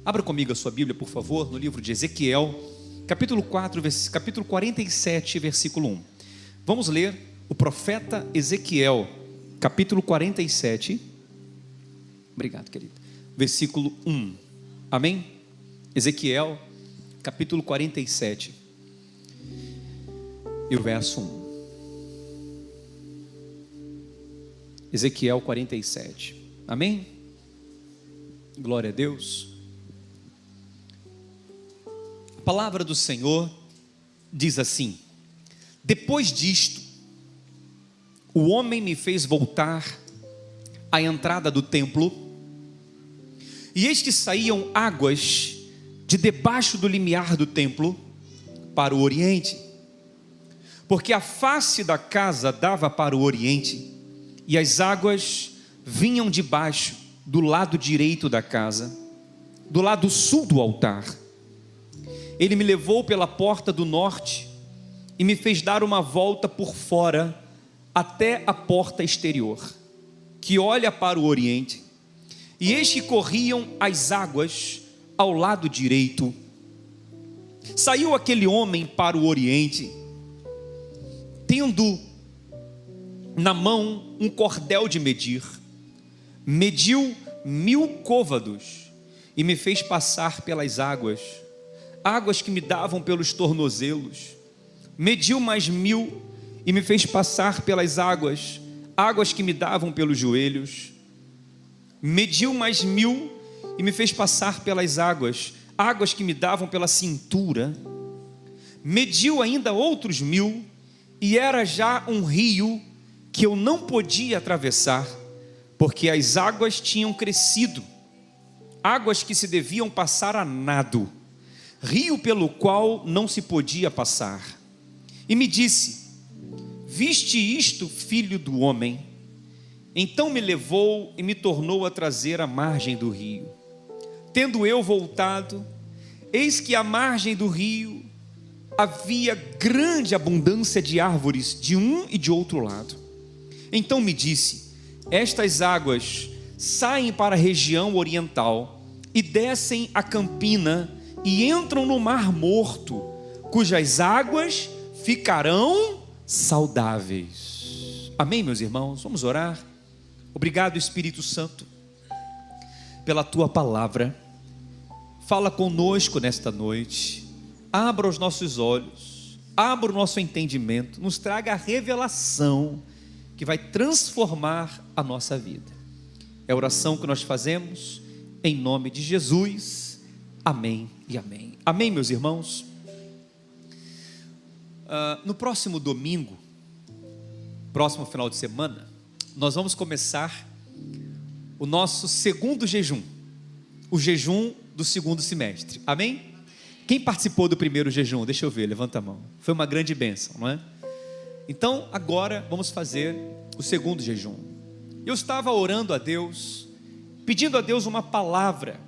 Abra comigo a sua Bíblia, por favor, no livro de Ezequiel, capítulo 47, versículo 1. Vamos ler o profeta Ezequiel, capítulo 47. Obrigado, querido. Versículo 1. Amém? Ezequiel, capítulo 47. E o verso 1. Ezequiel 47. Amém? Glória a Deus. A palavra do Senhor diz assim: depois disto, o homem me fez voltar à entrada do templo, e eis que saíam águas de debaixo do limiar do templo para o oriente, porque a face da casa dava para o oriente, e as águas vinham de baixo, do lado direito da casa, do lado sul do altar. Ele me levou pela porta do norte e me fez dar uma volta por fora até a porta exterior, que olha para o oriente, e eis que corriam as águas ao lado direito. Saiu aquele homem para o oriente, tendo na mão um cordel de medir, mediu 1000 côvados e me fez passar pelas águas, águas que me davam pelos tornozelos. Mediu mais 1000 e me fez passar pelas águas, águas que me davam pelos joelhos. Mediu mais 1000 e me fez passar pelas águas, águas que me davam pela cintura. Mediu ainda outros 1000 e era já um rio que eu não podia atravessar, porque as águas tinham crescido, águas que se deviam passar a nado, rio pelo qual não se podia passar. E me disse: viste isto, filho do homem? Então me levou e me tornou a trazer à margem do rio. Tendo eu voltado, eis que à margem do rio havia grande abundância de árvores de um e de outro lado. Então me disse: estas águas saem para a região oriental e descem a campina e entram no mar morto, cujas águas ficarão saudáveis. Amém, meus irmãos? Vamos orar. Obrigado, Espírito Santo, pela tua palavra. Fala conosco nesta noite. Abra os nossos olhos, abra o nosso entendimento, nos traga a revelação que vai transformar a nossa vida. É a oração que nós fazemos em nome de Jesus. Amém e amém. Amém, meus irmãos. No próximo domingo, próximo final de semana, nós vamos começar o nosso segundo jejum, o jejum do segundo semestre. Amém? Quem participou do primeiro jejum? Deixa eu ver, levanta a mão. Foi uma grande bênção, não é? Então agora vamos fazer o segundo jejum. Eu estava orando a Deus, pedindo a Deus uma palavra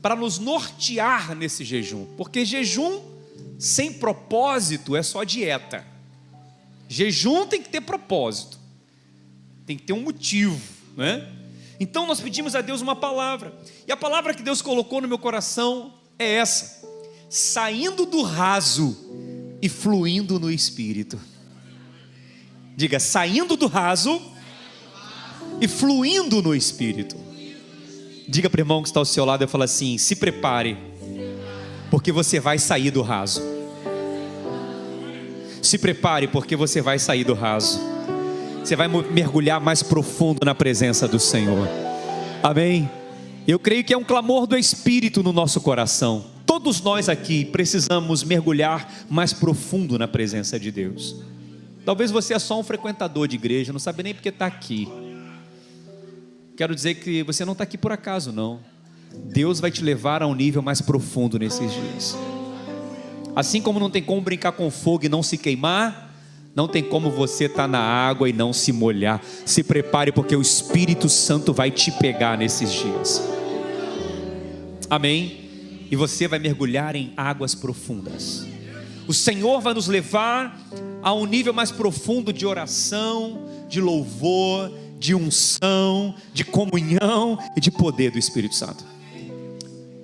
para nos nortear nesse jejum, porque jejum sem propósito é só dieta. Jejum tem que ter propósito, tem que ter um motivo, né? Então nós pedimos a Deus uma palavra, e a palavra que Deus colocou no meu coração é essa: saindo do raso e fluindo no Espírito. Diga: saindo do raso e fluindo no Espírito. Diga para o irmão que está ao seu lado e fala assim: se prepare, porque você vai sair do raso. Se prepare, porque você vai sair do raso. Você vai mergulhar mais profundo na presença do Senhor. Amém? Eu creio que é um clamor do Espírito no nosso coração. Todos nós aqui precisamos mergulhar mais profundo na presença de Deus. Talvez você é só um frequentador de igreja, não sabe nem porque está aqui. Quero dizer que você não está aqui por acaso, não. Deus vai te levar a um nível mais profundo nesses dias. Assim como não tem como brincar com fogo e não se queimar, não tem como você estar na água e não se molhar. Se prepare, porque o Espírito Santo vai te pegar nesses dias. Amém? E você vai mergulhar em águas profundas. O Senhor vai nos levar a um nível mais profundo de oração, de louvor, de unção, de comunhão e de poder do Espírito Santo.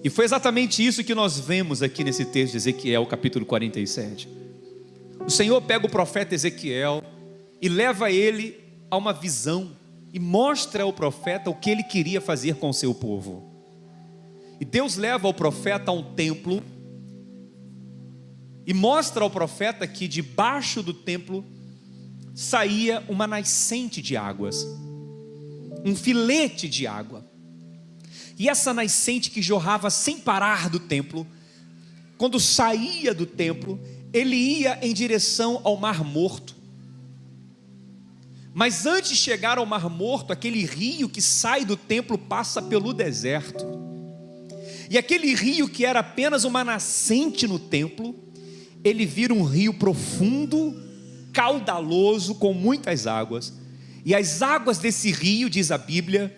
E foi exatamente isso que nós vemos aqui nesse texto de Ezequiel, capítulo 47. O Senhor pega o profeta Ezequiel e leva ele a uma visão e mostra ao profeta o que ele queria fazer com o seu povo. E Deus leva o profeta a um templo e mostra ao profeta que debaixo do templo saía uma nascente de águas, um filete de água. E essa nascente que jorrava sem parar do templo, quando saía do templo, ele ia em direção ao Mar Morto. Mas antes de chegar ao Mar Morto, aquele rio que sai do templo passa pelo deserto. E aquele rio que era apenas uma nascente no templo, ele vira um rio profundo, caudaloso, com muitas águas. E as águas desse rio, diz a Bíblia,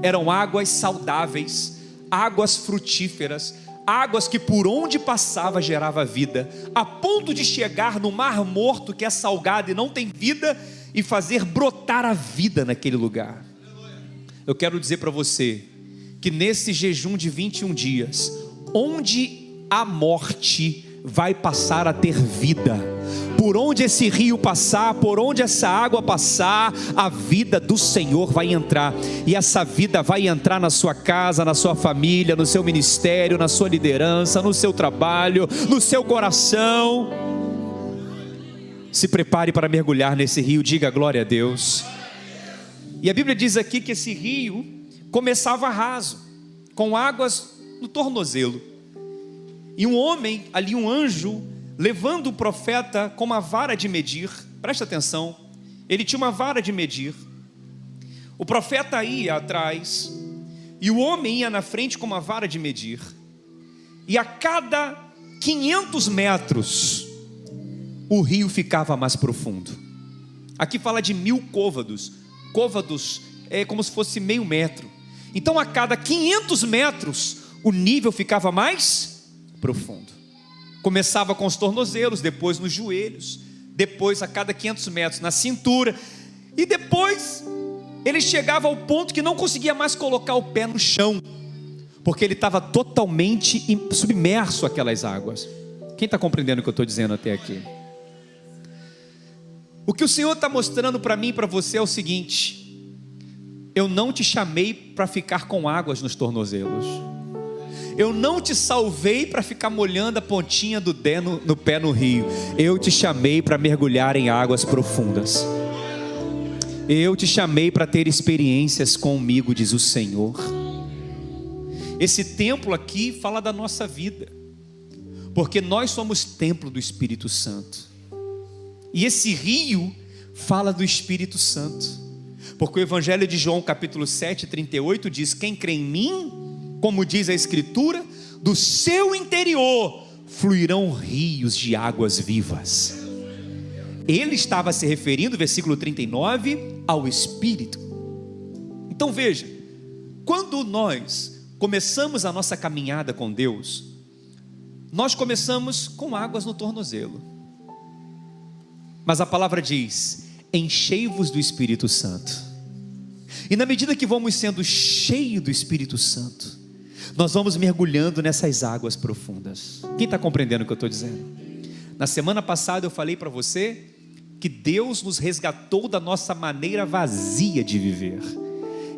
eram águas saudáveis, águas frutíferas, águas que por onde passava gerava vida, a ponto de chegar no Mar Morto, que é salgado e não tem vida, e fazer brotar a vida naquele lugar. Eu quero dizer para você que nesse jejum de 21 dias, onde a morte vai passar a ter vida, por onde esse rio passar, por onde essa água passar, a vida do Senhor vai entrar, e essa vida vai entrar na sua casa, na sua família, no seu ministério, na sua liderança, no seu trabalho, no seu coração. Se prepare para mergulhar nesse rio, diga glória a Deus. E a Bíblia diz aqui que esse rio começava raso, com águas no tornozelo, e um homem, ali um anjo, levando o profeta com uma vara de medir. Presta atenção, ele tinha uma vara de medir. O profeta ia atrás e o homem ia na frente com uma vara de medir, e a cada 500 metros o rio ficava mais profundo. Aqui fala de 1000 côvados. Côvados é como se fosse meio metro. Então a cada 500 metros o nível ficava mais profundo. Começava com os tornozelos, depois nos joelhos, depois a cada 500 metros na cintura, e depois ele chegava ao ponto que não conseguia mais colocar o pé no chão, porque ele estava totalmente submerso àquelas águas. Quem está compreendendo o que eu estou dizendo até aqui? O que o Senhor está mostrando para mim e para você é o seguinte: eu não te chamei para ficar com águas nos tornozelos. Eu não te salvei para ficar molhando a pontinha do dedo no pé no rio. Eu te chamei para mergulhar em águas profundas. Eu te chamei para ter experiências comigo, diz o Senhor. Esse templo aqui fala da nossa vida, porque nós somos templo do Espírito Santo. E esse rio fala do Espírito Santo, porque o Evangelho de João capítulo 7, 38 diz: quem crê em mim, como diz a Escritura, do seu interior fluirão rios de águas vivas. Ele estava se referindo, versículo 39, ao Espírito. Então veja, quando nós começamos a nossa caminhada com Deus, nós começamos com águas no tornozelo, mas a palavra diz: enchei-vos do Espírito Santo. E na medida que vamos sendo cheios do Espírito Santo, nós vamos mergulhando nessas águas profundas. Quem está compreendendo o que eu estou dizendo? Na semana passada eu falei para você que Deus nos resgatou da nossa maneira vazia de viver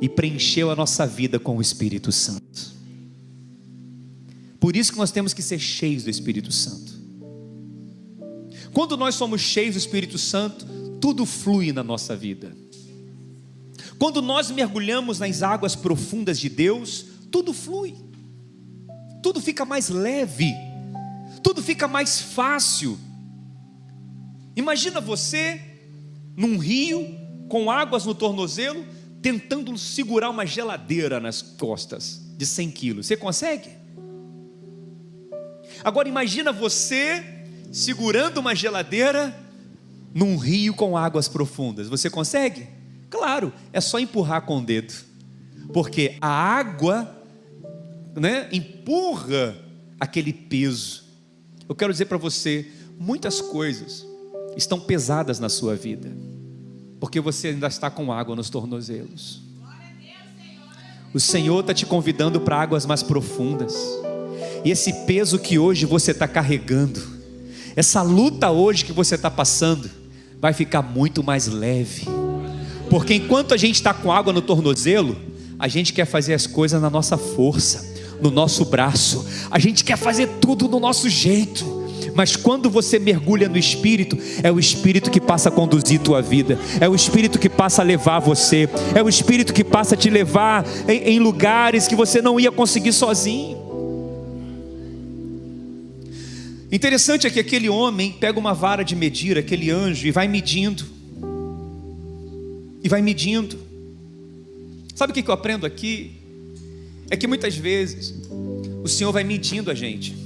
e preencheu a nossa vida com o Espírito Santo. Por isso que nós temos que ser cheios do Espírito Santo. Quando nós somos cheios do Espírito Santo, tudo flui na nossa vida. Quando nós mergulhamos nas águas profundas de Deus, tudo flui, tudo fica mais leve, tudo fica mais fácil. Imagina você num rio com águas no tornozelo, tentando segurar uma geladeira nas costas de 100 quilos. Você consegue? Agora imagina você segurando uma geladeira num rio com águas profundas. Você consegue? Claro, é só empurrar com o dedo, porque a água, empurra aquele peso. Eu quero dizer para você, muitas coisas estão pesadas na sua vida, porque você ainda está com água nos tornozelos. O Senhor está te convidando para águas mais profundas. E esse peso que hoje você está carregando, essa luta hoje que você está passando, vai ficar muito mais leve. Porque enquanto a gente está com água no tornozelo, a gente quer fazer as coisas na nossa força, no nosso braço. A gente quer fazer tudo do nosso jeito. Mas quando você mergulha no Espírito, é o Espírito que passa a conduzir tua vida, é o Espírito que passa a levar você, é o Espírito que passa a te levar em lugares que você não ia conseguir sozinho. Interessante é que aquele homem pega uma vara de medir, aquele anjo, e vai medindo. E vai medindo. Sabe o que eu aprendo aqui? É que muitas vezes o Senhor vai medindo a gente.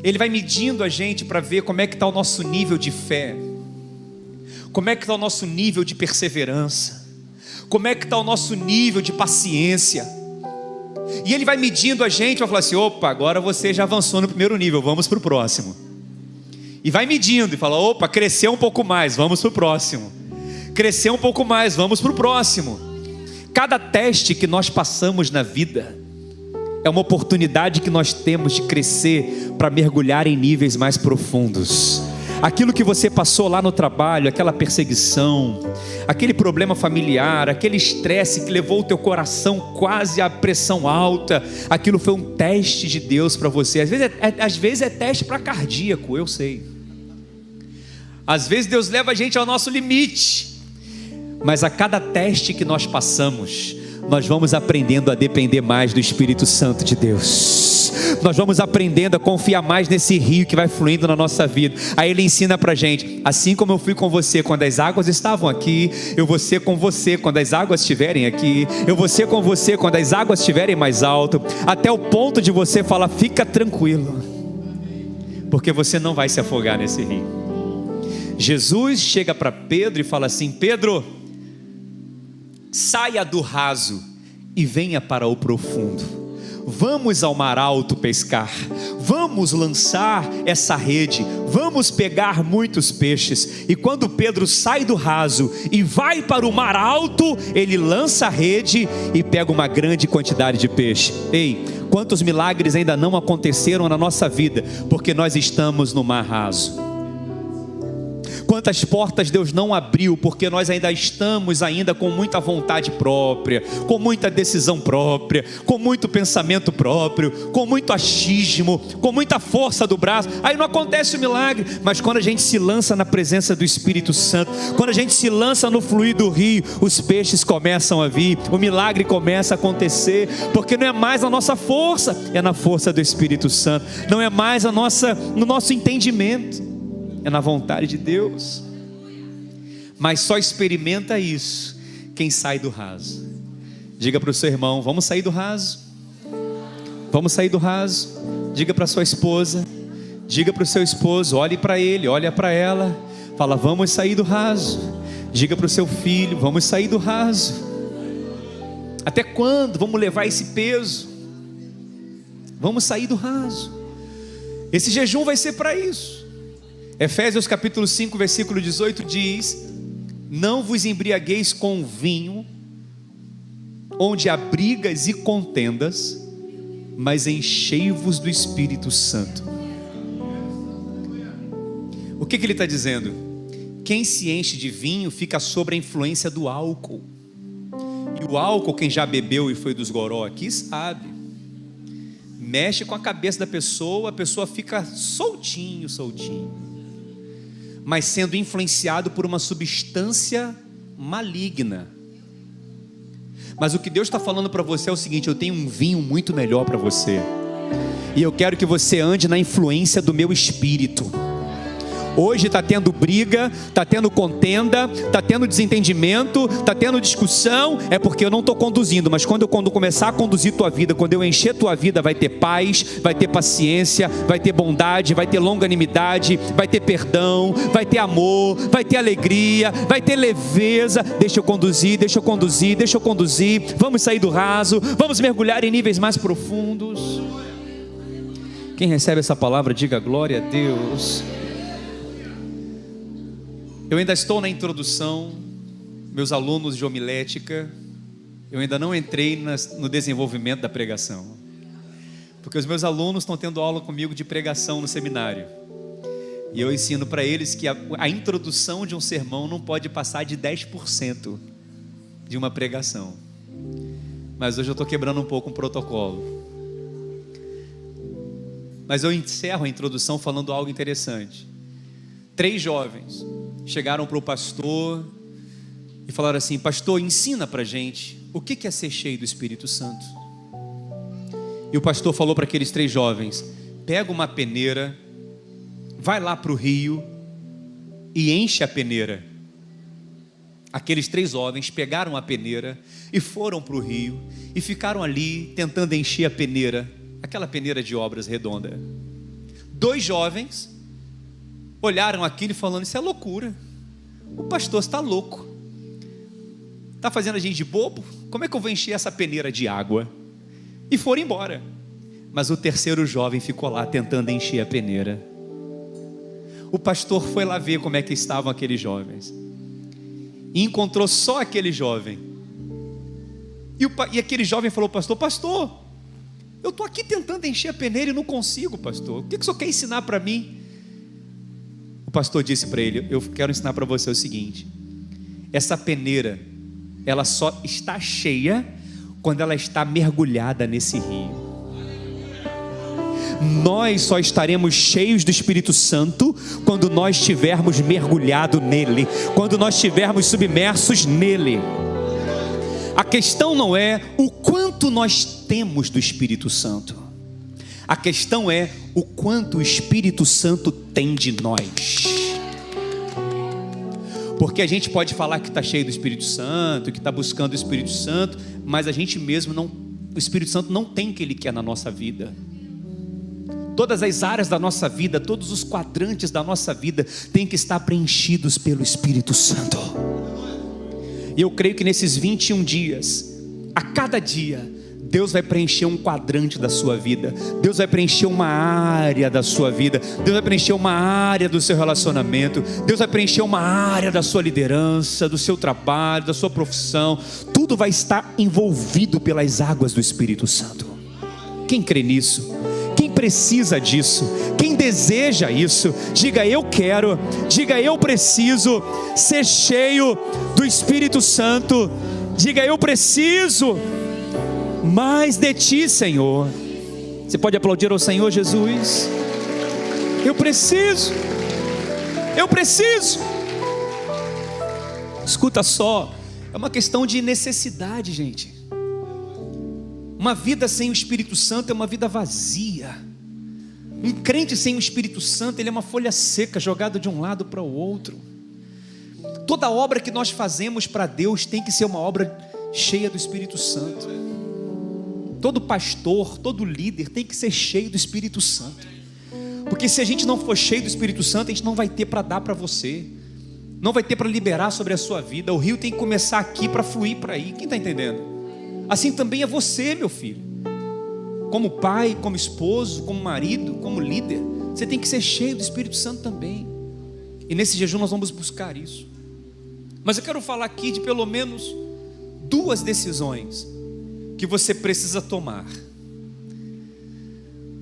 Ele vai medindo a gente para ver como é que está o nosso nível de fé, como é que está o nosso nível de perseverança, como é que está o nosso nível de paciência. E Ele vai medindo a gente, vai falar assim: opa, agora você já avançou no primeiro nível, vamos para o próximo. E vai medindo e fala: opa, cresceu um pouco mais, vamos para o próximo. Cresceu um pouco mais, vamos para o próximo. Cada teste que nós passamos na vida é uma oportunidade que nós temos de crescer para mergulhar em níveis mais profundos. Aquilo que você passou lá no trabalho, aquela perseguição, aquele problema familiar, aquele estresse que levou o teu coração quase à pressão alta, aquilo foi um teste de Deus para você. Às vezes é teste para cardíaco, eu sei. Às vezes Deus leva a gente ao nosso limite. Mas a cada teste que nós passamos, nós vamos aprendendo a depender mais do Espírito Santo de Deus. Nós vamos aprendendo a confiar mais nesse rio que vai fluindo na nossa vida. Aí Ele ensina pra gente: assim como eu fui com você quando as águas estavam aqui, eu vou ser com você quando as águas estiverem aqui, eu vou ser com você quando as águas estiverem mais alto, até o ponto de você falar: fica tranquilo, porque você não vai se afogar nesse rio. Jesus chega para Pedro e fala assim: Pedro, saia do raso e venha para o profundo. Vamos ao mar alto pescar. Vamos lançar essa rede. Vamos pegar muitos peixes. E quando Pedro sai do raso e vai para o mar alto, ele lança a rede e pega uma grande quantidade de peixe. Ei, quantos milagres ainda não aconteceram na nossa vida porque nós estamos no mar raso? Quantas portas Deus não abriu porque nós ainda estamos com muita vontade própria, com muita decisão própria, com muito pensamento próprio, com muito achismo, com muita força do braço. Aí não acontece o milagre. Mas quando a gente se lança na presença do Espírito Santo, quando a gente se lança no fluir do rio, os peixes começam a vir, o milagre começa a acontecer, porque não é mais a nossa força, é na força do Espírito Santo. Não é mais no nosso entendimento, é na vontade de Deus. Mas só experimenta isso quem sai do raso. Diga para o seu irmão: vamos sair do raso. Vamos sair do raso. Diga para a sua esposa, diga para o seu esposo, olhe para ele, olha para ela, fala: vamos sair do raso. Diga para o seu filho: vamos sair do raso. Até quando vamos levar esse peso? Vamos sair do raso. Esse jejum vai ser para isso. Efésios capítulo 5, versículo 18 diz: não vos embriagueis com vinho, onde há brigas e contendas, mas enchei-vos do Espírito Santo. O que ele está dizendo? Quem se enche de vinho fica sob a influência do álcool. E o álcool, quem já bebeu e foi dos goró aqui sabe, mexe com a cabeça da pessoa, a pessoa fica soltinho, mas sendo influenciado por uma substância maligna. Mas o que Deus está falando para você é o seguinte: eu tenho um vinho muito melhor para você, e eu quero que você ande na influência do meu Espírito. Hoje está tendo briga, está tendo contenda, está tendo desentendimento, está tendo discussão, é porque eu não estou conduzindo. Mas quando começar a conduzir tua vida, quando eu encher tua vida, vai ter paz, vai ter paciência, vai ter bondade, vai ter longanimidade, vai ter perdão, vai ter amor, vai ter alegria, vai ter leveza. Deixa eu conduzir. Vamos sair do raso, vamos mergulhar em níveis mais profundos. Quem recebe essa palavra, diga glória a Deus. Eu ainda estou na introdução, meus alunos de homilética, eu ainda não entrei no desenvolvimento da pregação, porque os meus alunos estão tendo aula comigo de pregação no seminário, e eu ensino para eles que a introdução de um sermão não pode passar de 10% de uma pregação. Mas hoje eu estou quebrando um pouco um protocolo. Mas eu encerro a introdução falando algo interessante. 3 jovens chegaram para o pastor e falaram assim: pastor, ensina para a gente o que é ser cheio do Espírito Santo. E o pastor falou para aqueles 3 jovens: pega uma peneira, vai lá para o rio e enche a peneira. Aqueles 3 jovens pegaram a peneira e foram para o rio e ficaram ali tentando encher a peneira, aquela peneira de obras redonda. 2 jovens olharam aquilo e falando: isso é loucura, o pastor está louco, está fazendo a gente de bobo, como é que eu vou encher essa peneira de água? E foram embora. Mas o 3º jovem ficou lá tentando encher a peneira. O pastor foi lá ver como é que estavam aqueles jovens e encontrou só aquele jovem. E aquele jovem falou: pastor, eu estou aqui tentando encher a peneira e não consigo, pastor, o que o senhor quer ensinar para mim? O pastor disse para ele: eu quero ensinar para você o seguinte, essa peneira, ela só está cheia quando ela está mergulhada nesse rio. Nós só estaremos cheios do Espírito Santo quando nós estivermos mergulhados nele, quando nós estivermos submersos nele. A questão não é o quanto nós temos do Espírito Santo, a questão é o quanto o Espírito Santo tem de nós. Porque a gente pode falar que está cheio do Espírito Santo, que está buscando o Espírito Santo, mas a gente mesmo não, o Espírito Santo não tem o que Ele quer na nossa vida. Todas as áreas da nossa vida, todos os quadrantes da nossa vida têm que estar preenchidos pelo Espírito Santo. E eu creio que nesses 21 dias, a cada dia, Deus vai preencher um quadrante da sua vida, Deus vai preencher uma área da sua vida, Deus vai preencher uma área do seu relacionamento, Deus vai preencher uma área da sua liderança, do seu trabalho, da sua profissão. Tudo vai estar envolvido pelas águas do Espírito Santo. Quem crê nisso? Quem precisa disso? Quem deseja isso? Diga: eu quero. Diga: eu preciso ser cheio do Espírito Santo. Diga: eu preciso mais de Ti, Senhor. Você pode aplaudir ao Senhor Jesus? Eu preciso. Eu preciso. Escuta só, é uma questão de necessidade, gente. Uma vida sem o Espírito Santo é uma vida vazia. Um crente sem o Espírito Santo, ele é uma folha seca jogada de um lado para o outro. Toda obra que nós fazemos para Deus tem que ser uma obra cheia do Espírito Santo. Todo pastor, todo líder tem que ser cheio do Espírito Santo. Porque se a gente não for cheio do Espírito Santo, a gente não vai ter para dar para você, não vai ter para liberar sobre a sua vida. O rio tem que começar aqui para fluir para aí. Quem está entendendo? Assim também é você, meu filho. Como pai, como esposo, como marido, como líder, você tem que ser cheio do Espírito Santo também. E nesse jejum nós vamos buscar isso. Mas eu quero falar aqui de pelo menos 2 decisões que você precisa tomar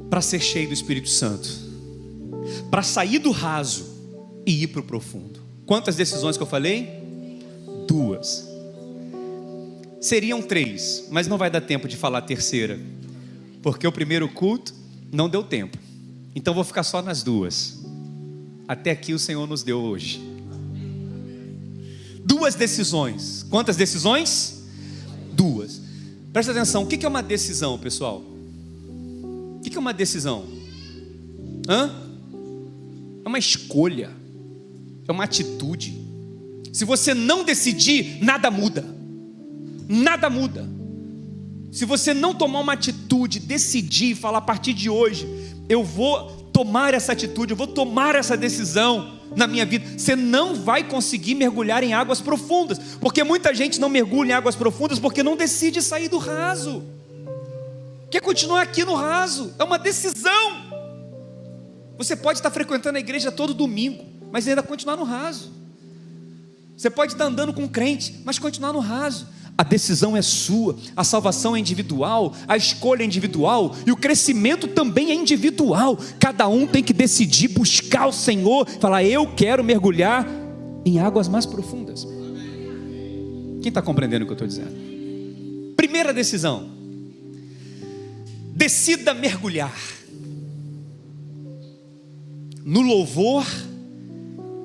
para ser cheio do Espírito Santo, para sair do raso e ir para o profundo. Quantas decisões que eu falei? 2. Seriam 3, mas não vai dar tempo de falar a terceira, porque o primeiro culto não deu tempo. Então vou ficar só nas 2. Até aqui o Senhor nos deu hoje. 2 decisões. Quantas decisões? 2. Presta atenção, o que é uma decisão, pessoal? O que é uma decisão? É uma escolha, é uma atitude. Se você não decidir, nada muda. Nada muda. Se você não tomar uma atitude, decidir, falar: a partir de hoje eu vou tomar essa atitude, eu vou tomar essa decisão na minha vida, você não vai conseguir mergulhar em águas profundas. Porque muita gente não mergulha em águas profundas porque não decide sair do raso, quer continuar aqui no raso. É uma decisão. Você pode estar frequentando a igreja todo domingo, mas ainda continuar no raso. Você pode estar andando com um crente, mas continuar no raso. A decisão é sua, a salvação é individual, a escolha é individual e o crescimento também é individual. Cada um tem que decidir buscar o Senhor, falar: eu quero mergulhar em águas mais profundas. Quem está compreendendo o que eu estou dizendo? Primeira decisão: decida mergulhar no louvor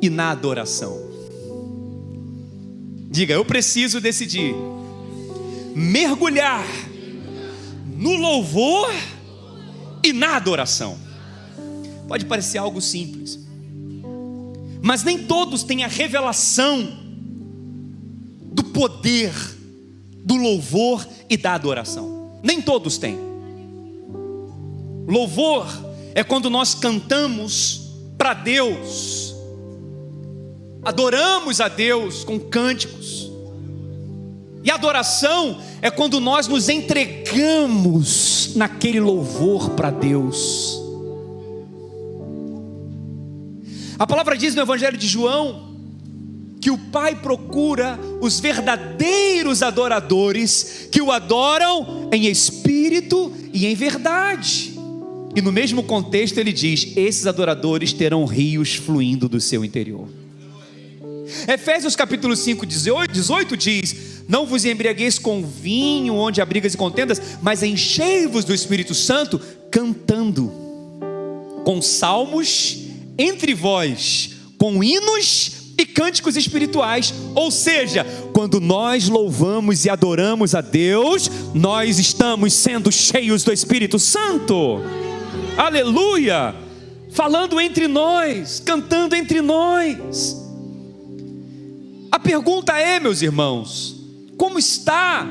e na adoração. Diga: eu preciso decidir mergulhar no louvor e na adoração. Pode parecer algo simples, mas nem todos têm a revelação do poder do louvor e da adoração. Nem todos têm. Louvor é quando nós cantamos para Deus, adoramos a Deus com cânticos. E adoração é quando nós nos entregamos naquele louvor para Deus. A palavra diz no Evangelho de João que o Pai procura os verdadeiros adoradores que o adoram em espírito e em verdade. E no mesmo contexto ele diz: esses adoradores terão rios fluindo do seu interior. Efésios capítulo 5, 18 diz: não vos embriagueis com vinho, onde há brigas e contendas, mas enchei-vos do Espírito Santo, cantando com salmos entre vós, com hinos e cânticos espirituais. Ou seja, quando nós louvamos e adoramos a Deus, nós estamos sendo cheios do Espírito Santo. Aleluia! Falando entre nós, cantando entre nós. A pergunta é, meus irmãos, como está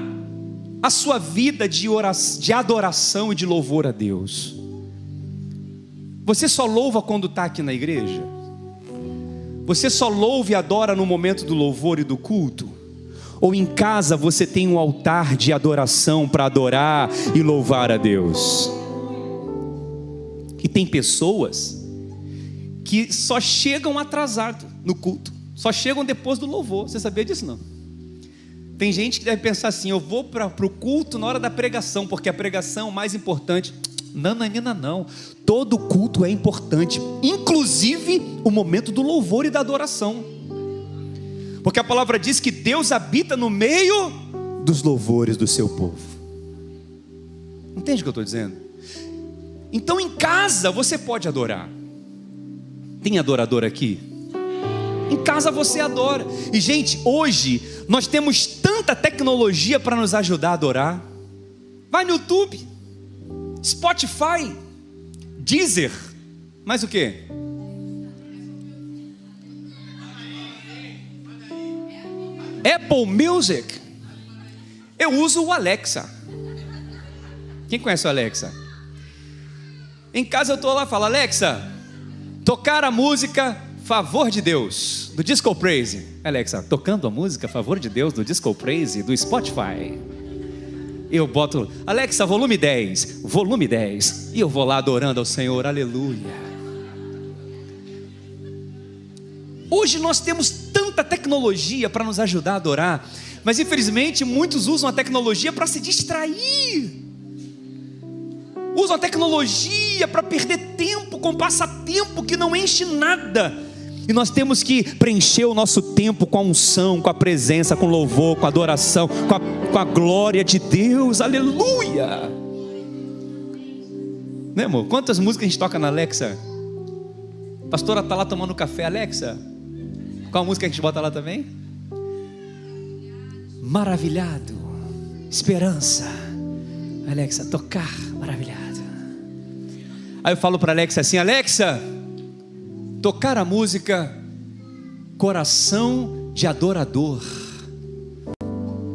a sua vida de adoração e de louvor a Deus? Você só louva quando está aqui na igreja? Você só louva e adora no momento do louvor e do culto? Ou em casa você tem um altar de adoração para adorar e louvar a Deus? E tem pessoas que só chegam atrasados no culto, só chegam depois do louvor. Você sabia disso não? Tem gente que deve pensar assim: eu vou para o culto na hora da pregação, porque a pregação é o mais importante. Nananina, não. Todo culto é importante, inclusive o momento do louvor e da adoração, porque a palavra diz que Deus habita no meio dos louvores do seu povo. Entende o que eu estou dizendo? Então em casa você pode adorar. Tem adorador aqui? Em casa você adora. E gente, hoje nós temos tanta tecnologia para nos ajudar a adorar. Vai no YouTube, Spotify, Deezer, mais o que? Apple Music. Eu uso o Alexa. Quem conhece o Alexa? Em casa eu estou lá e falo: Alexa, tocar a música Favor de Deus, do Disco Praise. Alexa, tocando a música Favor de Deus, do Disco Praise, do Spotify. Eu boto: Alexa, volume 10, volume 10. E eu vou lá adorando ao Senhor, aleluia. Hoje nós temos tanta tecnologia para nos ajudar a adorar, mas infelizmente muitos usam a tecnologia para se distrair. Usam a tecnologia para perder tempo com passatempo que não enche nada. E nós temos que preencher o nosso tempo com a unção, com a presença, com louvor, com a adoração, com a glória de Deus, aleluia. Né, amor? Quantas músicas a gente toca na Alexa? A pastora está lá tomando café. Alexa, qual a música que a gente bota lá também? Maravilhado, esperança. Alexa, tocar, maravilhado. Aí eu falo para Alexa assim: Alexa, tocar a música Coração de Adorador,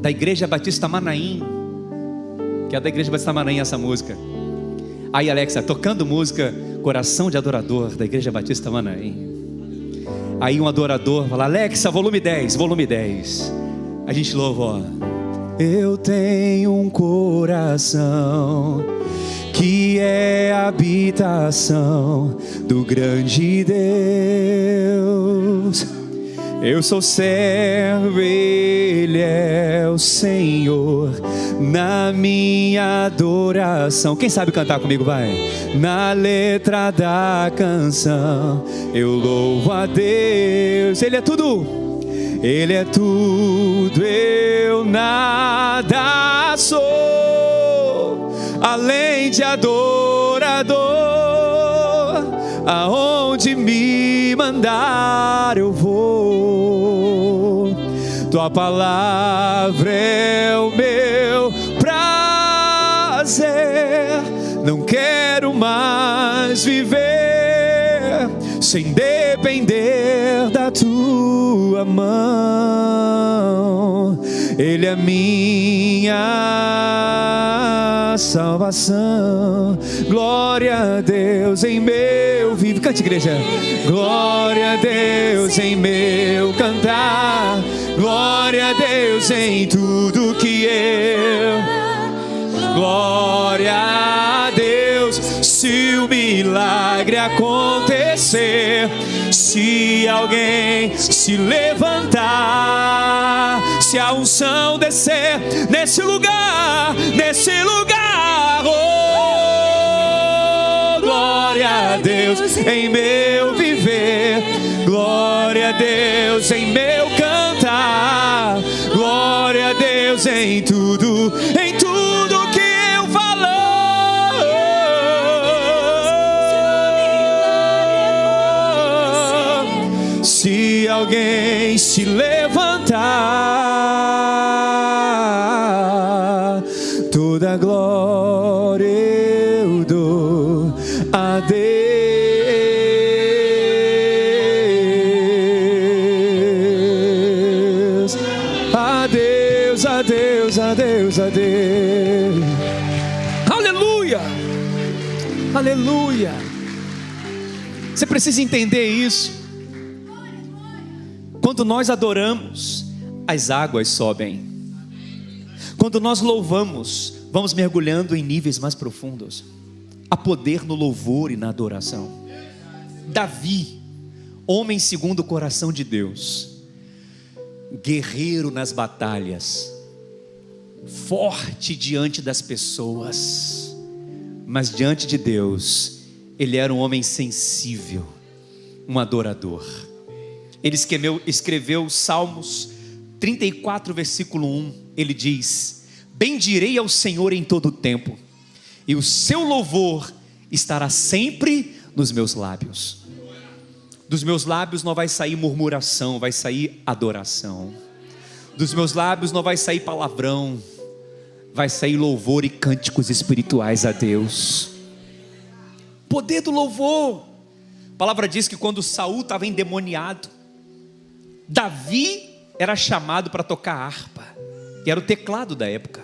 da Igreja Batista Manaim, que é da Igreja Batista Manaim essa música. Aí Alexa, tocando música Coração de Adorador, da Igreja Batista Manaim. Aí um adorador fala: Alexa, volume 10, volume 10. A gente louva, ó. Eu tenho um coração que é a habitação do grande Deus. Eu sou servo, Ele é o Senhor, na minha adoração. Quem sabe cantar comigo, vai? Na letra da canção, eu louvo a Deus. Ele é tudo, Ele é tudo, eu nada sou, além de adorador. Aonde me mandar eu vou, tua palavra é o meu prazer. Não quero mais viver sem depender da tua mão. Ele é minha salvação. Glória a Deus em meu viver. Cante, igreja. Glória a Deus em meu cantar. Glória a Deus em tudo que eu. Glória a Deus se o milagre acontecer, se alguém se levantar, se a unção descer nesse lugar, oh, glória a Deus em meu viver, glória a Deus em meu cantar, glória a Deus em tudo que eu falo. Se alguém se levantar, toda glória eu dou a Deus, a Deus, a Deus, a Deus, a Deus. Aleluia, aleluia. Você precisa entender isso. Quando nós adoramos, as águas sobem. Quando nós louvamos, vamos mergulhando em níveis mais profundos. Há poder no louvor e na adoração. Davi, homem segundo o coração de Deus, guerreiro nas batalhas, forte diante das pessoas, mas diante de Deus, ele era um homem sensível, um adorador. Ele escreveu Salmos 34, versículo 1. Ele diz: bendirei ao Senhor em todo o tempo, e o seu louvor estará sempre nos meus lábios. Dos meus lábios não vai sair murmuração, vai sair adoração. Dos meus lábios não vai sair palavrão, vai sair louvor e cânticos espirituais a Deus. Poder do louvor. A palavra diz que quando Saul estava endemoniado, Davi era chamado para tocar harpa, que era o teclado da época.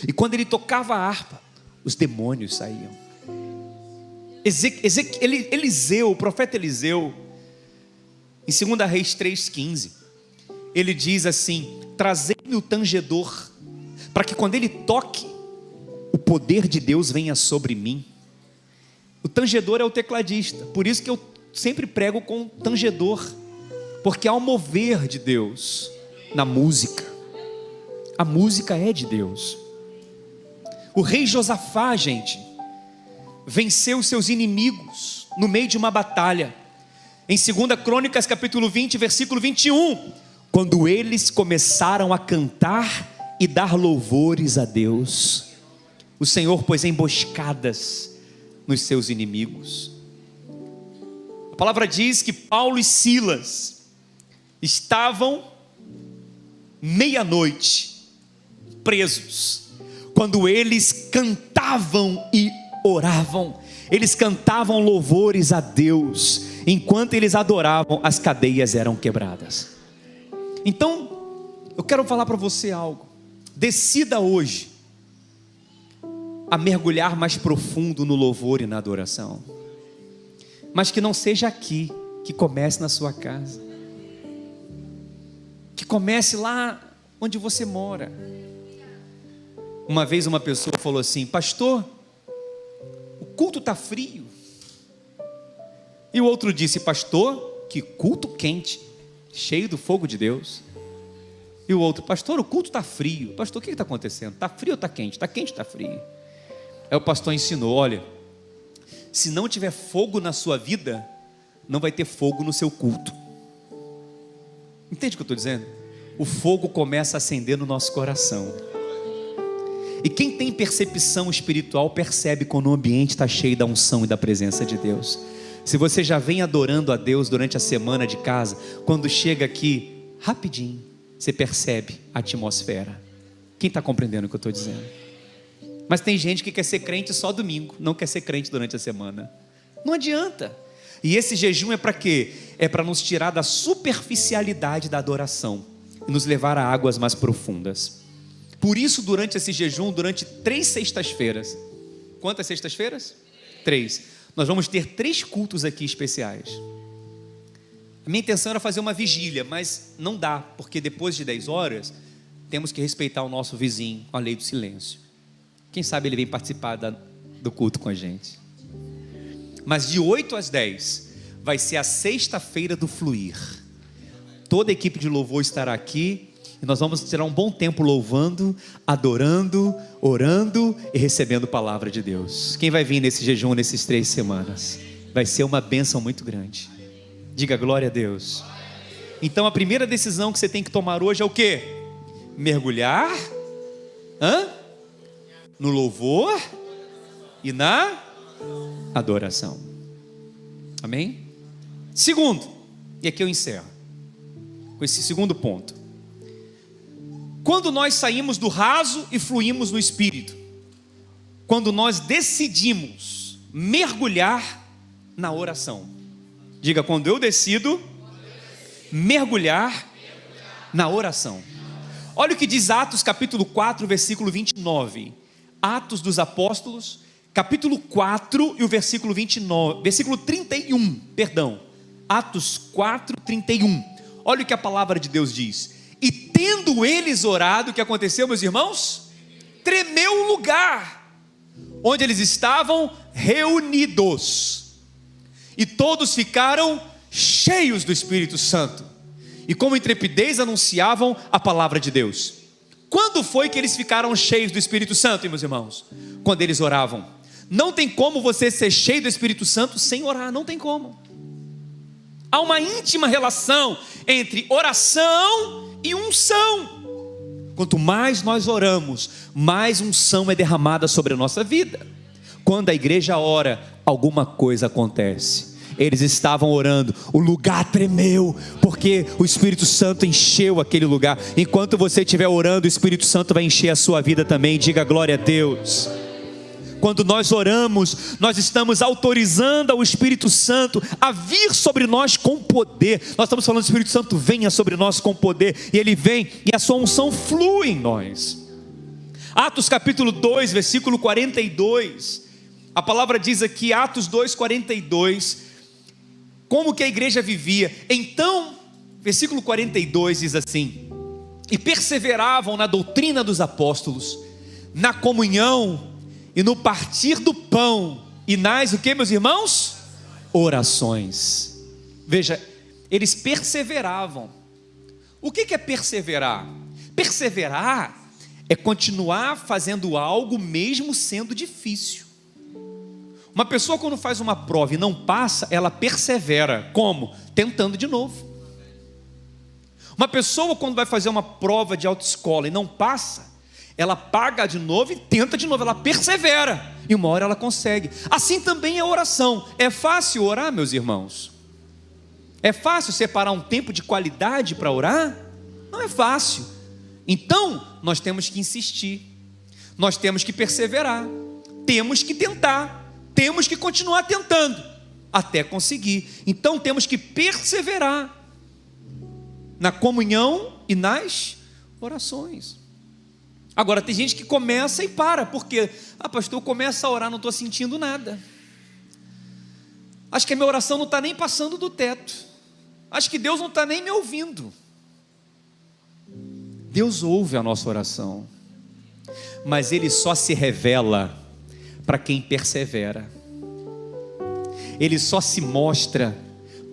E quando ele tocava a harpa, os demônios saíam. Eliseu, o profeta Eliseu, em 2 Reis 3,15, ele diz assim: trazei-me o tangedor, para que quando ele toque, o poder de Deus venha sobre mim. O tangedor é o tecladista, por isso que eu sempre prego com tangedor, porque há um mover de Deus na música. A música é de Deus. O rei Josafá, gente, venceu os seus inimigos no meio de uma batalha. Em 2 Crônicas capítulo 20, versículo 21, quando eles começaram a cantar e dar louvores a Deus, o Senhor pôs emboscadas nos seus inimigos. A palavra diz que Paulo e Silas estavam meia-noite presos, quando eles cantavam e oravam. Eles cantavam louvores a Deus. Enquanto eles adoravam, as cadeias eram quebradas. Então, eu quero falar para você algo. Decida hoje a mergulhar mais profundo no louvor e na adoração, mas que não seja aqui, que comece na sua casa, que comece lá onde você mora. Uma vez uma pessoa falou assim: pastor, o culto está frio. E o outro disse: pastor, que culto quente. cheio do fogo de Deus. E o outro: pastor, o culto está frio. Pastor, o que está acontecendo? Está frio ou está quente? Está quente ou está frio? Aí o pastor ensinou: olha, se não tiver fogo na sua vida, não vai ter fogo no seu culto. Entende o que eu estou dizendo? O fogo começa a acender no nosso coração. E quem tem percepção espiritual percebe quando o ambiente está cheio da unção e da presença de Deus. Se você já vem adorando a Deus durante a semana de casa, quando chega aqui, rapidinho, você percebe a atmosfera. Quem está compreendendo o que eu estou dizendo? Mas tem gente que quer ser crente só domingo, não quer ser crente durante a semana. Não adianta. E esse jejum é para quê? É para nos tirar da superficialidade da adoração e nos levar a águas mais profundas. Por isso, durante esse jejum, durante 3 sextas-feiras, quantas sextas-feiras? 3. Nós vamos ter 3 cultos aqui especiais. A minha intenção era fazer uma vigília, mas não dá, porque depois de 10 horas, temos que respeitar o nosso vizinho, a lei do silêncio. Quem sabe ele vem participar do culto com a gente. Mas de 8 às 10, vai ser a sexta-feira do fluir. Toda a equipe de louvor estará aqui, e nós vamos tirar um bom tempo louvando, adorando, orando e recebendo palavra de Deus. Quem vai vir nesse jejum nesses 3 semanas? Vai ser uma bênção muito grande. Diga glória a Deus. Então a primeira decisão que você tem que tomar hoje é o quê? Mergulhar no louvor e na adoração. Amém? Segundo, e aqui eu encerro com esse segundo ponto. Quando nós saímos do raso e fluímos no Espírito, quando nós decidimos mergulhar na oração. Diga: quando eu decido mergulhar na oração. Olha o que diz Atos capítulo 4, versículo 29. Atos dos Apóstolos, capítulo 4 e o versículo 29, versículo 31, perdão. Atos 4, 31. Olha o que a palavra de Deus diz. E tendo eles orado, o que aconteceu, meus irmãos? Tremeu o lugar onde eles estavam reunidos. E todos ficaram cheios do Espírito Santo. E com intrepidez anunciavam a palavra de Deus. Quando foi que eles ficaram cheios do Espírito Santo, meus irmãos? Quando eles oravam. Não tem como você ser cheio do Espírito Santo sem orar, não tem como. Há uma íntima relação entre oração e unção. Quanto mais nós oramos, mais unção é derramada sobre a nossa vida. Quando a igreja ora, alguma coisa acontece. Eles estavam orando, o lugar tremeu, porque o Espírito Santo encheu aquele lugar. Enquanto você estiver orando, o Espírito Santo vai encher a sua vida também. Diga glória a Deus. Quando nós oramos, nós estamos autorizando ao Espírito Santo a vir sobre nós com poder. Nós estamos falando: Espírito Santo, venha sobre nós com poder. E Ele vem e a sua unção flui em nós. Atos capítulo 2, versículo 42. A palavra diz aqui, Atos 2, 42, como que a igreja vivia. Então, versículo 42 diz assim: e perseveravam na doutrina dos apóstolos, na comunhão e no partir do pão, e nas, o que, meus irmãos? Orações. Veja, eles perseveravam. O que é perseverar? Perseverar é continuar fazendo algo mesmo sendo difícil. Uma pessoa, quando faz uma prova e não passa, ela persevera. Como? Tentando de novo. Uma pessoa, quando vai fazer uma prova de autoescola e não passa, ela paga de novo e tenta de novo, ela persevera, e uma hora ela consegue. Assim também é a oração. É fácil orar, meus irmãos? É fácil separar um tempo de qualidade para orar? Não é fácil. Então, nós temos que insistir, nós temos que perseverar, temos que tentar, temos que continuar tentando, até conseguir. Então temos que perseverar na comunhão e nas orações. Agora tem gente que começa e para. Por quê? Pastor, eu começo a orar, não estou sentindo nada. Acho que a minha oração não está nem passando do teto. Acho que Deus não está nem me ouvindo. Deus ouve a nossa oração, mas Ele só se revela para quem persevera. Ele só se mostra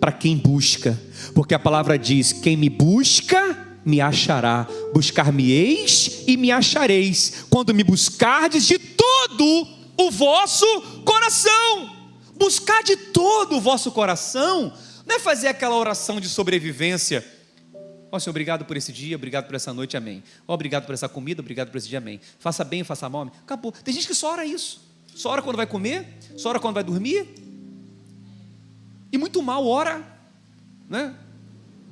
para quem busca, porque a palavra diz: quem me busca, me achará. Buscar-me-eis e me achareis, quando me buscardes de todo o vosso coração. Buscar de todo o vosso coração não é fazer aquela oração de sobrevivência. Ó Senhor, obrigado por esse dia, obrigado por essa noite, amém. Ó, obrigado por essa comida, obrigado por esse dia, amém. Faça bem, faça mal, amém. Acabou. Tem gente que só ora isso. Só ora quando vai comer, só ora quando vai dormir. E muito mal ora, né?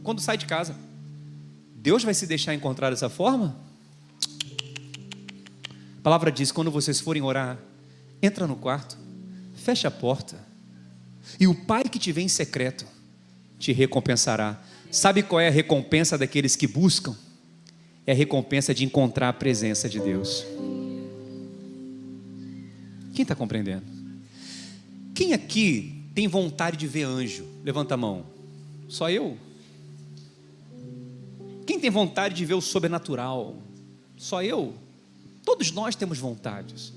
Quando sai de casa. Deus vai se deixar encontrar dessa forma? A palavra diz: quando vocês forem orar, entra no quarto, fecha a porta, e o Pai que te vê em secreto te recompensará. Sabe qual é a recompensa daqueles que buscam? É a recompensa de encontrar a presença de Deus. Quem está compreendendo? Quem aqui tem vontade de ver anjo? Levanta a mão. Só eu? Quem tem vontade de ver o sobrenatural? Só eu? Todos nós temos vontades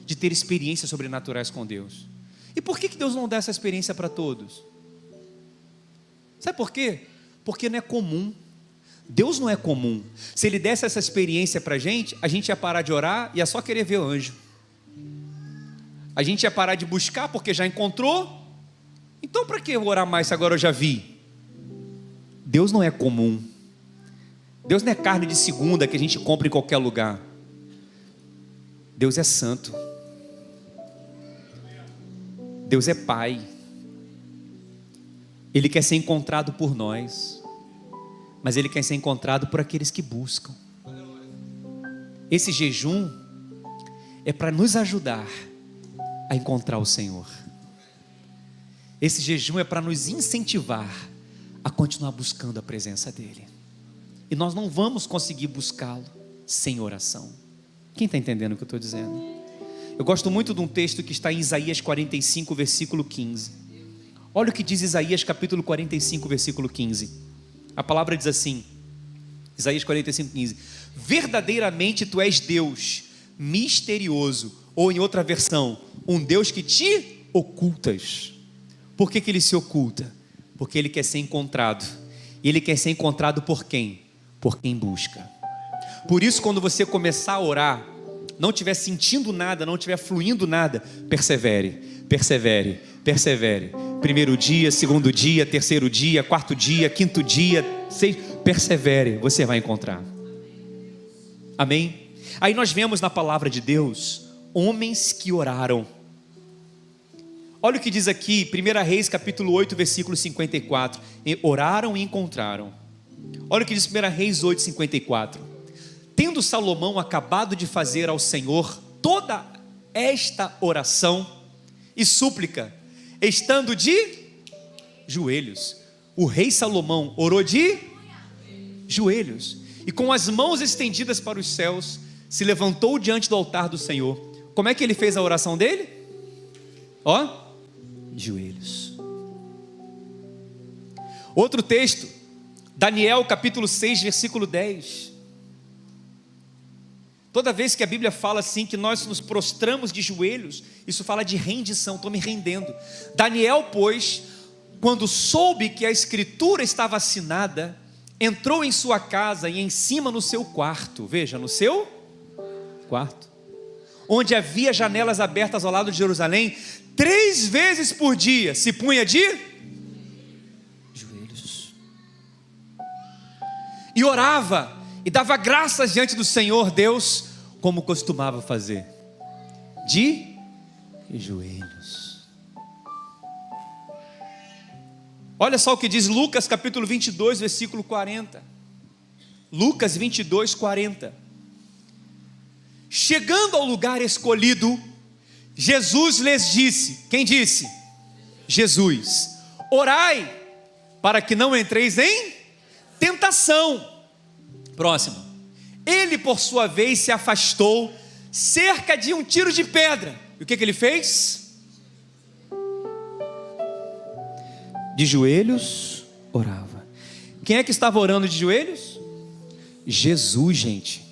de ter experiências sobrenaturais com Deus. E por que Deus não dá essa experiência para todos? Sabe por quê? Porque não é comum. Deus não é comum. Se Ele desse essa experiência para a gente ia parar de orar e ia só querer ver o anjo. A gente ia parar de buscar porque já encontrou. Então para que orar mais se agora eu já vi? Deus não é comum. Deus não é carne de segunda que a gente compra em qualquer lugar. Deus é santo. Deus é Pai. Ele quer ser encontrado por nós, mas Ele quer ser encontrado por aqueles que buscam. Esse jejum é para nos ajudar a encontrar o Senhor. Esse jejum é para nos incentivar a continuar buscando a presença dEle. E nós não vamos conseguir buscá-lo sem oração. Quem está entendendo o que eu estou dizendo? Eu gosto muito de um texto que está em Isaías 45, versículo 15. Olha o que diz Isaías capítulo 45, versículo 15. A palavra diz assim, Isaías 45, 15: verdadeiramente tu és Deus misterioso, ou em outra versão, um Deus que te ocultas. Por que Ele se oculta? Porque Ele quer ser encontrado. E Ele quer ser encontrado por quem? Por quem busca. Por isso, quando você começar a orar, não estiver sentindo nada, não estiver fluindo nada, persevere, persevere, persevere. Primeiro dia, segundo dia, terceiro dia, quarto dia, quinto dia, persevere, você vai encontrar. Amém? Aí nós vemos na palavra de Deus homens que oraram. Olha o que diz aqui, 1 Reis capítulo 8, versículo 54. Oraram e encontraram. Olha o que diz 1 Reis 8, 54. Tendo Salomão acabado de fazer ao Senhor toda esta oração e súplica, estando de joelhos. O rei Salomão orou de joelhos, e com as mãos estendidas para os céus, se levantou diante do altar do Senhor. Como é que ele fez a oração dele? Ó, de joelhos. Outro texto, Daniel capítulo 6, versículo 10. Toda vez que a Bíblia fala assim, que nós nos prostramos de joelhos, isso fala de rendição, estou me rendendo. Daniel, pois, quando soube que a escritura estava assinada, entrou em sua casa e em cima no seu quarto, veja, no seu quarto, onde havia janelas abertas ao lado de Jerusalém, 3 vezes por dia se punha de joelhos e orava e dava graças diante do Senhor Deus, como costumava fazer, de joelhos. Olha só o que diz Lucas capítulo 22, versículo 40. Lucas 22, 40. Chegando ao lugar escolhido, Jesus lhes disse. Quem disse? Jesus. Orai, para que não entreis em tentação. Próximo. Ele, por sua vez, se afastou cerca de um tiro de pedra. E o que ele fez? De joelhos, orava. Quem é que estava orando de joelhos? Jesus, gente.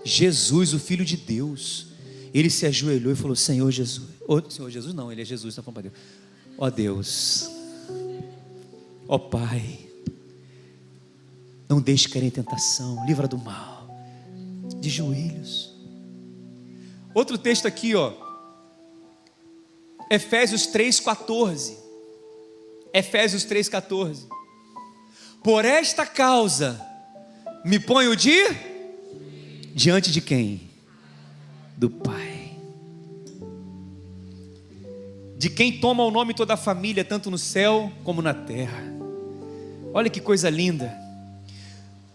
Jesus, o Filho de Deus. Ele se ajoelhou e falou: Senhor Jesus. Senhor Jesus não, ele é Jesus, está falando para Deus. Ó Deus, Ó Pai, não deixe cair em tentação, livra do mal, de joelhos. Outro texto aqui, ó, Efésios 3,14. Efésios 3,14. Por esta causa me ponho diante de quem? Do Pai, de quem toma o nome toda a família, tanto no céu como na terra. Olha que coisa linda.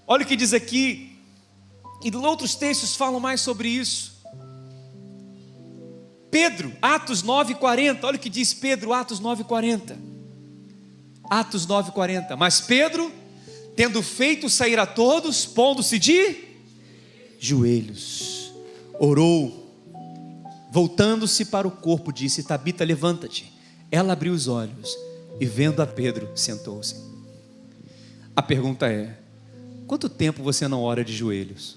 Olha o que diz aqui, e outros textos falam mais sobre isso. Pedro, Atos 9,40, olha o que diz Pedro, Atos 9,40. Atos 9,40. Mas Pedro, tendo feito sair a todos, pondo-se de joelhos, orou, voltando-se para o corpo, disse: Tabita, levanta-te. Ela abriu os olhos e, vendo a Pedro, sentou-se. A pergunta é: quanto tempo você não ora de joelhos?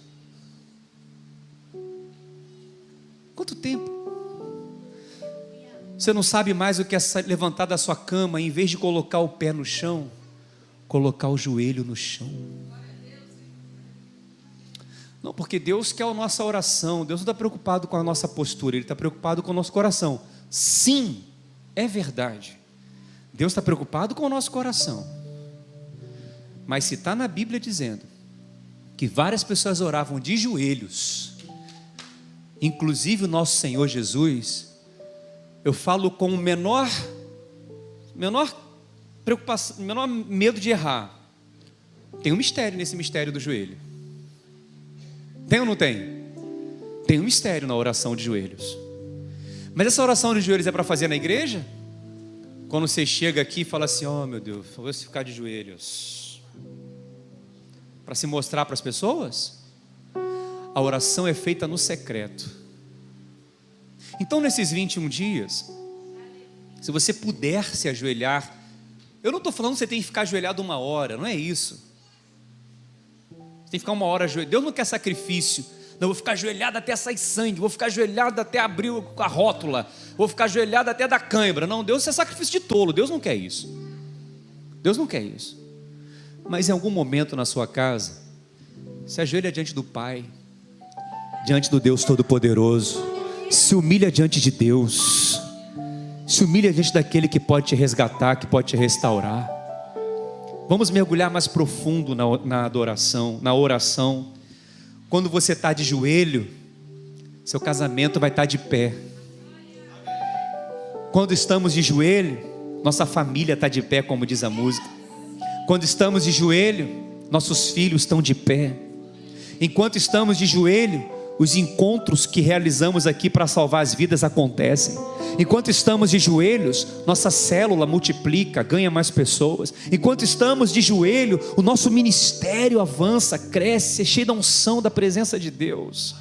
Quanto tempo? Você não sabe mais o que é levantar da sua cama, e, em vez de colocar o pé no chão, colocar o joelho no chão. Não, porque Deus quer a nossa oração. Deus não está preocupado com a nossa postura, Ele está preocupado com o nosso coração. Sim, é verdade, Deus está preocupado com o nosso coração. Mas se está na Bíblia dizendo que várias pessoas oravam de joelhos, inclusive o nosso Senhor Jesus, eu falo com o menor preocupação, menor medo de errar. Tem um mistério nesse mistério do joelho. Tem ou não tem? Tem um mistério na oração de joelhos. Mas essa oração de joelhos é para fazer na igreja? Quando você chega aqui e fala assim: oh meu Deus, vou ficar de joelhos, para se mostrar para as pessoas? A oração é feita no secreto. Então, nesses 21 dias, se você puder se ajoelhar, eu não estou falando que você tem que ficar ajoelhado 1 hora, não é isso. Você tem que ficar 1 hora ajoelhado. Deus não quer sacrifício. Não, vou ficar ajoelhado até sair sangue, vou ficar ajoelhado até abrir a rótula, vou ficar ajoelhado até dar cãibra. Não, Deus é sacrifício de tolo, Deus não quer isso. Deus não quer isso. Mas em algum momento na sua casa, se ajoelha diante do Pai, diante do Deus Todo-Poderoso, se humilha diante de Deus, se humilha diante daquele que pode te resgatar, que pode te restaurar. Vamos mergulhar mais profundo na adoração, na oração. Quando você está de joelho, seu casamento vai estar de pé. Quando estamos de joelho, nossa família está de pé, como diz a música. Quando estamos de joelho, nossos filhos estão de pé. Enquanto estamos de joelho, os encontros que realizamos aqui para salvar as vidas acontecem. Enquanto estamos de joelhos, nossa célula multiplica, ganha mais pessoas. Enquanto estamos de joelho, o nosso ministério avança, cresce, é cheio da unção da presença de Deus.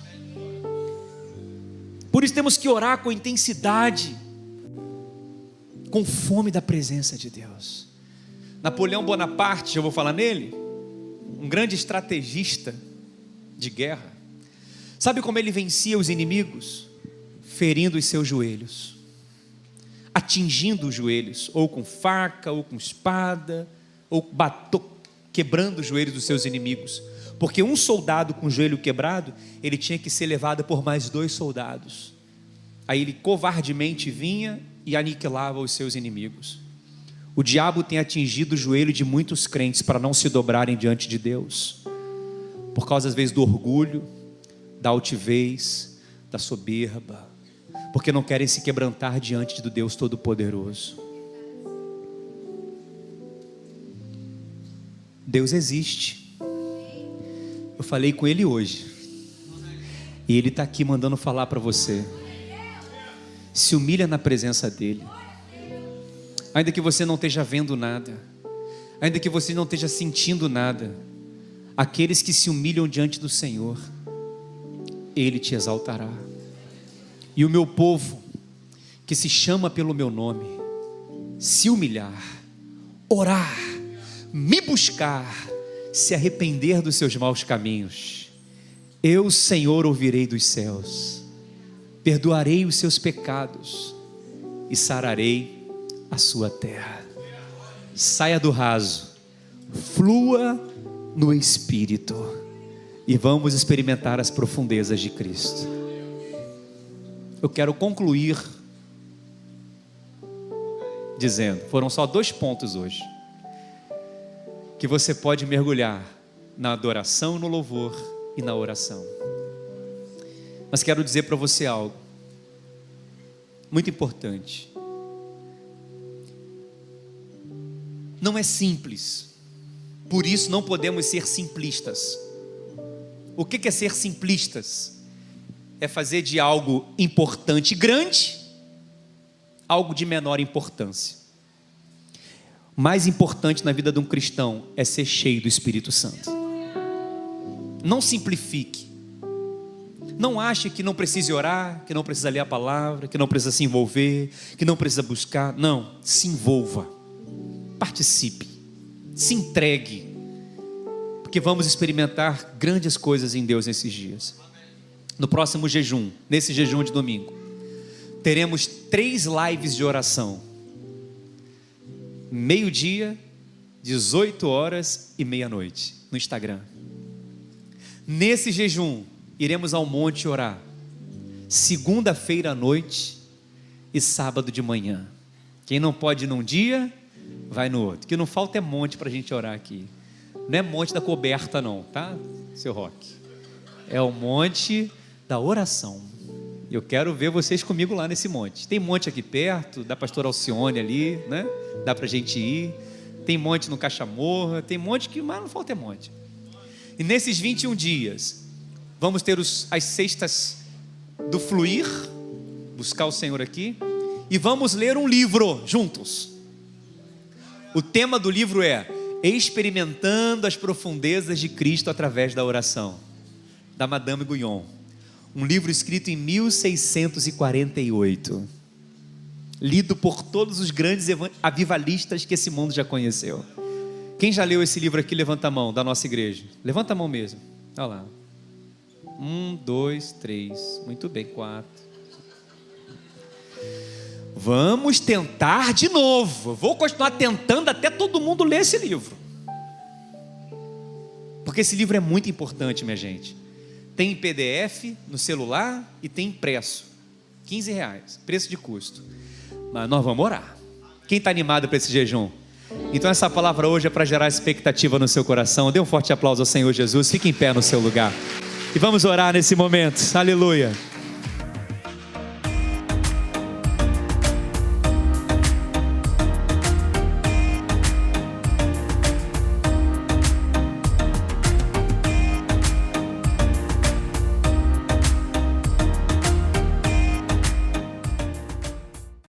Por isso temos que orar com intensidade, com fome da presença de Deus. Napoleão Bonaparte, já vou falar nele, um grande estrategista de guerra. Sabe como ele vencia os inimigos? Ferindo os seus joelhos, atingindo os joelhos, ou com faca, ou com espada, ou quebrando os joelhos dos seus inimigos. Porque um soldado com o joelho quebrado, ele tinha que ser levado por mais 2 soldados. Aí ele covardemente vinha e aniquilava os seus inimigos. O diabo tem atingido o joelho de muitos crentes para não se dobrarem diante de Deus, por causa às vezes do orgulho, da altivez, da soberba, porque não querem se quebrantar diante do Deus Todo-Poderoso. Deus existe. Eu falei com Ele hoje, e Ele está aqui mandando falar para você. Se humilha na presença dEle, ainda que você não esteja vendo nada, ainda que você não esteja sentindo nada. Aqueles que se humilham diante do Senhor, Ele te exaltará. E o meu povo, que se chama pelo meu nome, se humilhar, orar, me buscar, se arrepender dos seus maus caminhos, eu, Senhor, ouvirei dos céus, perdoarei os seus pecados e sararei a sua terra. saia do raso, flua no Espírito e vamos experimentar as profundezas de Cristo. Eu quero concluir dizendo, foram só 2 pontos hoje, que você pode mergulhar na adoração, no louvor e na oração. Mas quero dizer para você algo muito importante. Não é simples, por isso não podemos ser simplistas. O que é ser simplistas? É fazer de algo importante grande, algo de menor importância. O mais importante na vida de um cristão é ser cheio do Espírito Santo. Não simplifique. Não ache que não precisa orar, que não precisa ler a palavra, que não precisa se envolver, que não precisa buscar. Não, se envolva. Participe. Se entregue. Porque vamos experimentar grandes coisas em Deus nesses dias. No próximo jejum, nesse jejum de domingo, teremos 3 lives de oração. 12:00, 18h e 00:30 no Instagram. Nesse jejum, iremos ao monte orar. Segunda-feira à noite e sábado de manhã. Quem não pode ir num dia, vai no outro. O que não falta é monte para a gente orar aqui. Não é monte da coberta não, tá, seu Roque? É o monte da oração. Eu quero ver vocês comigo lá nesse monte. Tem monte aqui perto, da pastora Alcione ali, né? Dá pra gente ir. Tem monte no Cachamorra, tem monte que, mas não falta é monte. E nesses 21 dias, vamos ter as sextas do fluir, buscar o Senhor aqui, e vamos ler um livro juntos. O tema do livro é Experimentando as Profundezas de Cristo através da Oração, da Madame Guyon. Um livro escrito em 1648, lido por todos os grandes avivalistas que esse mundo já conheceu. Quem já leu esse livro aqui, levanta a mão, da nossa igreja. Levanta a mão mesmo, olha lá. 1, 2, 3, muito bem, 4. Vamos tentar de novo. Vou continuar tentando até todo mundo ler esse livro, porque esse livro é muito importante, minha gente. Tem em PDF no celular e tem impresso, R$15, preço de custo. Mas nós vamos orar. Quem está animado para esse jejum? Então essa palavra hoje é para gerar expectativa no seu coração. Dê um forte aplauso ao Senhor Jesus. Fique em pé no seu lugar e vamos orar nesse momento. Aleluia.